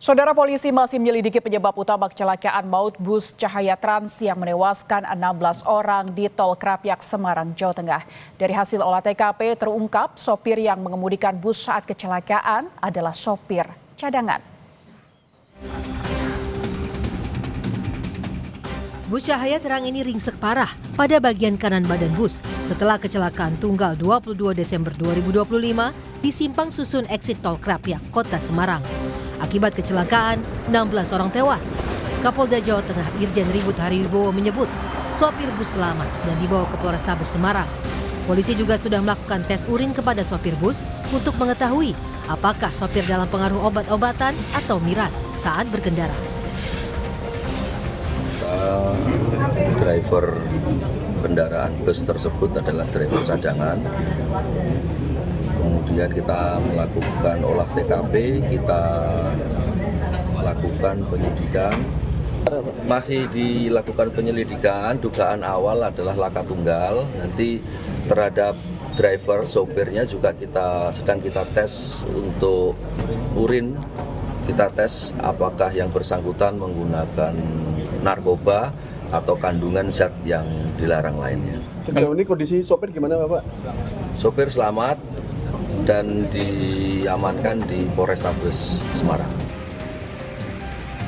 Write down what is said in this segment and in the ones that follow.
Saudara, polisi masih menyelidiki penyebab utama kecelakaan maut bus Cahaya Trans yang menewaskan 16 orang di Tol Krapyak, Semarang, Jawa Tengah. Dari hasil olah TKP terungkap sopir yang mengemudikan bus saat kecelakaan adalah sopir cadangan. Bus Cahaya Terang ini ringsek parah pada bagian kanan badan bus setelah kecelakaan tunggal 22 Desember 2025 di Simpang Susun Exit Tol Krapyak, Kota Semarang. Akibat kecelakaan, 16 orang tewas. Kapolda Jawa Tengah Irjen Ribut Hariwibowo menyebut sopir bus selamat dan dibawa ke Polrestabes Semarang. Polisi juga sudah melakukan tes urin kepada sopir bus untuk mengetahui apakah sopir dalam pengaruh obat-obatan atau miras saat berkendara. Driver kendaraan bus tersebut adalah driver cadangan. Kemudian kita melakukan olah TKP, kita melakukan penyidikan. Masih dilakukan penyelidikan, dugaan awal adalah laka tunggal. Nanti terhadap driver, sopirnya juga sedang kita tes untuk urin. Kita tes apakah yang bersangkutan menggunakan narkoba atau kandungan zat yang dilarang lainnya. Sejauh ini kondisi sopir gimana, Bapak? Sopir selamat dan diamankan di Polrestabes Semarang.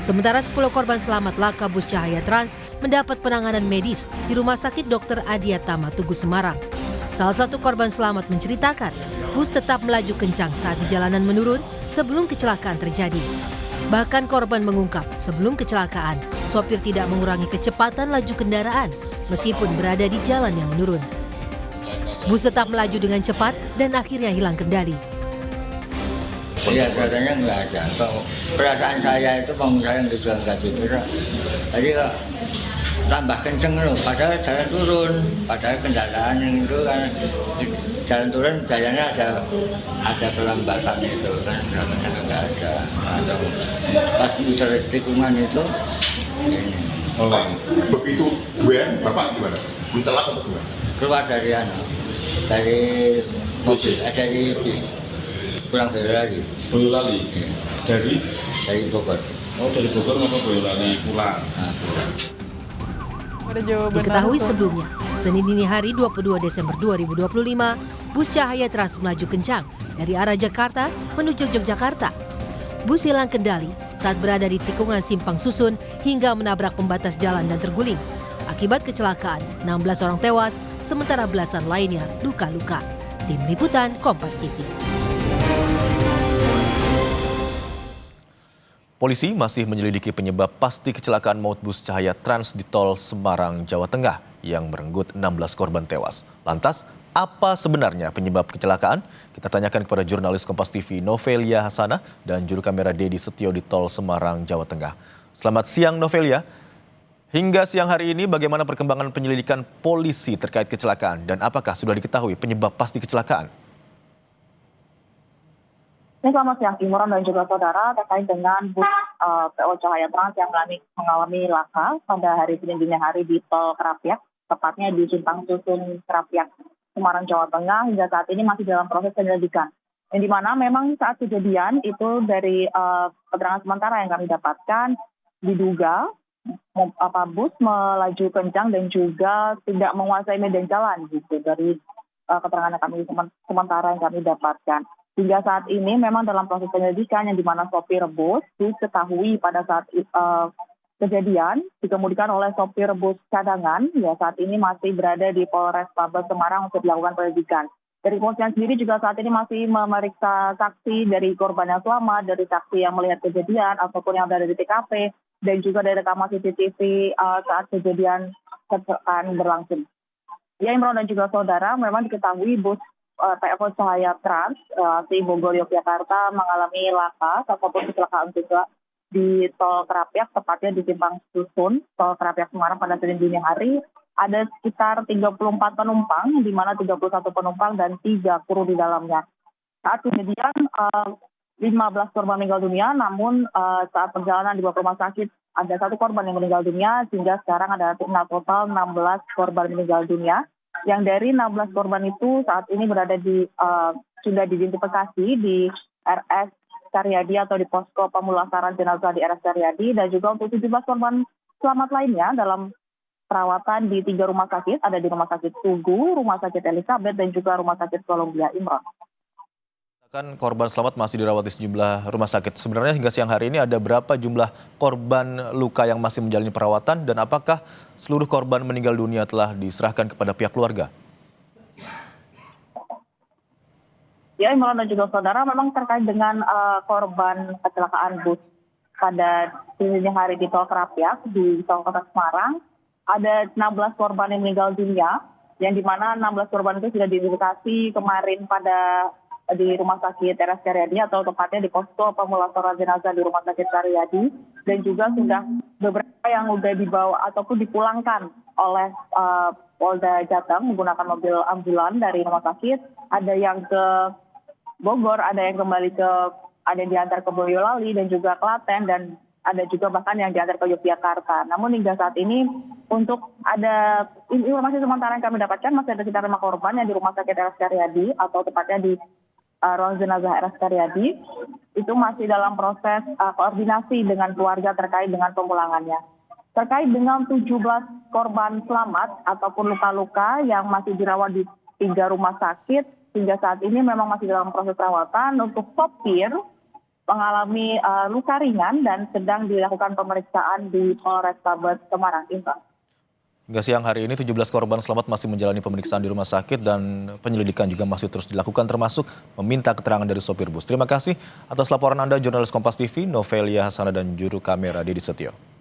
Sementara 10 korban selamat laka bus Cahaya Trans mendapat penanganan medis di Rumah Sakit Dr. Adiatama Tugu Semarang. Salah satu korban selamat menceritakan, bus tetap melaju kencang saat di jalanan menurun sebelum kecelakaan terjadi. Bahkan korban mengungkap sebelum kecelakaan, sopir tidak mengurangi kecepatan laju kendaraan meskipun berada di jalan yang menurun. Bus tetap melaju dengan cepat dan akhirnya hilang kendali. Iya, katanya nggak ada. Kalau perasaan saya itu pengusaha yang juga nggak tidur. Jadi kok tambah kenceng loh, padahal jalan turun. Padahal kendaraan yang itu kan jalan turun, jalannya ada pelambatan itu kan, namanya nggak ada. Atau pas muter tikungan itu, ini. Oh, begitu dua, Bapak gimana? Mencelak atau gimana? Keluar dari mobil, dari bis, pulang Boyolali. Boyolali? Iya. Dari Bogor. Oh, dari Bogor mau ke Boyolali pulang. Nah, pulang. Diketahui sebelumnya, Senin dini hari 22 Desember 2025, bus Cahaya Trans melaju kencang dari arah Jakarta menuju Yogyakarta. Bus hilang kendali saat berada di tikungan Simpang Susun hingga menabrak pembatas jalan dan terguling. Akibat kecelakaan, 16 orang tewas, sementara belasan lainnya luka-luka. Tim Liputan Kompas TV. Polisi masih menyelidiki penyebab pasti kecelakaan maut bus Cahaya Trans di Tol Semarang, Jawa Tengah yang merenggut 16 korban tewas. Lantas, apa sebenarnya penyebab kecelakaan? Kita tanyakan kepada jurnalis Kompas TV Novelia Hasanah dan juru kamera Dedi Setio di Tol Semarang, Jawa Tengah. Selamat siang Novelia. Hingga siang hari ini bagaimana perkembangan penyelidikan polisi terkait kecelakaan dan apakah sudah diketahui penyebab pasti kecelakaan? Selamat siang Imron dan juga saudara, terkait dengan bus PO Cahaya Trans yang mengalami laka pada hari Senin dini hari di Tol Krapyak, tepatnya di Simpang Susun Krapyak, Semarang, Jawa Tengah. Hingga saat ini masih dalam proses penyelidikan. Yang dimana memang saat kejadian itu dari keterangan sementara yang kami dapatkan, diduga bus melaju kencang dan juga tidak menguasai medan jalan gitu dari keterangan yang kami sementara yang kami dapatkan. Hingga saat ini memang dalam proses penyelidikan yang dimana sopir bus diketahui pada saat kejadian dikemudikan oleh sopir bus cadangan, ya saat ini masih berada di Polrestabes Semarang untuk dilakukan penyelidikan. Dari kepolisian sendiri juga saat ini masih memeriksa saksi dari korban yang selamat, dari saksi yang melihat kejadian ataupun yang berada di TKP, dan juga dari rekaman CCTV saat kejadian kecelakaan berlangsung. Ya Imron dan juga saudara, memang diketahui bus PO Cahaya Trans si Bogor Yogyakarta mengalami laka ataupun kecelakaan juga di Tol Krapyak, tepatnya di Simpang Susun Tol Krapyak Semarang pada Senin dini hari. Ada sekitar 34 penumpang, di mana 31 penumpang dan 3 kru di dalamnya. Saat kejadian 15 korban meninggal dunia, namun saat perjalanan dibawa ke rumah sakit ada 1 korban yang meninggal dunia, sehingga sekarang ada total 16 korban meninggal dunia. Yang dari 16 korban itu saat ini berada di sudah diidentifikasi di RS Karyadi atau di posko pemulasaran jenazah di RS Karyadi, dan juga untuk 17 korban selamat lainnya dalam perawatan di 3 rumah sakit, ada di Rumah Sakit Tugu, Rumah Sakit Elizabeth, dan juga Rumah Sakit Columbia Imron. Kan korban selamat masih dirawat di sejumlah rumah sakit. Sebenarnya hingga siang hari ini ada berapa jumlah korban luka yang masih menjalani perawatan dan apakah seluruh korban meninggal dunia telah diserahkan kepada pihak keluarga? Ya, Imron dan juga saudara, memang terkait dengan korban kecelakaan bus pada dini hari di Tol Krapyak di Tol Kota Semarang, ada 16 korban yang meninggal dunia, yang dimana 16 korban itu sudah diidentifikasi kemarin di Rumah Sakit RS Karyadi atau tepatnya di posko pemulasaran jenazah di Rumah Sakit Karyadi, dan juga sudah beberapa yang sudah dibawa ataupun dipulangkan oleh Polda Jateng menggunakan mobil ambulan dari rumah sakit. Ada yang ke Bogor, ada yang kembali ada yang diantar ke Boyolali dan juga Klaten, dan ada juga bahkan yang diantar ke Yogyakarta. Namun hingga saat ini untuk ada informasi sementara yang kami dapatkan masih ada sekitar 5 korban yang di Rumah Sakit RS Karyadi atau tepatnya di ruang jenazah RS Karyadi, itu masih dalam proses koordinasi dengan keluarga terkait dengan pemulangannya. Terkait dengan 17 korban selamat ataupun luka-luka yang masih dirawat di 3 rumah sakit, hingga saat ini memang masih dalam proses perawatan. Untuk sopir mengalami luka ringan dan sedang dilakukan pemeriksaan di Polrestabes Semarang. Hingga siang hari ini 17 korban selamat masih menjalani pemeriksaan di rumah sakit dan penyelidikan juga masih terus dilakukan termasuk meminta keterangan dari sopir bus. Terima kasih atas laporan Anda jurnalis Kompas TV, Novelia Hasana dan juru kamera Didi Setio.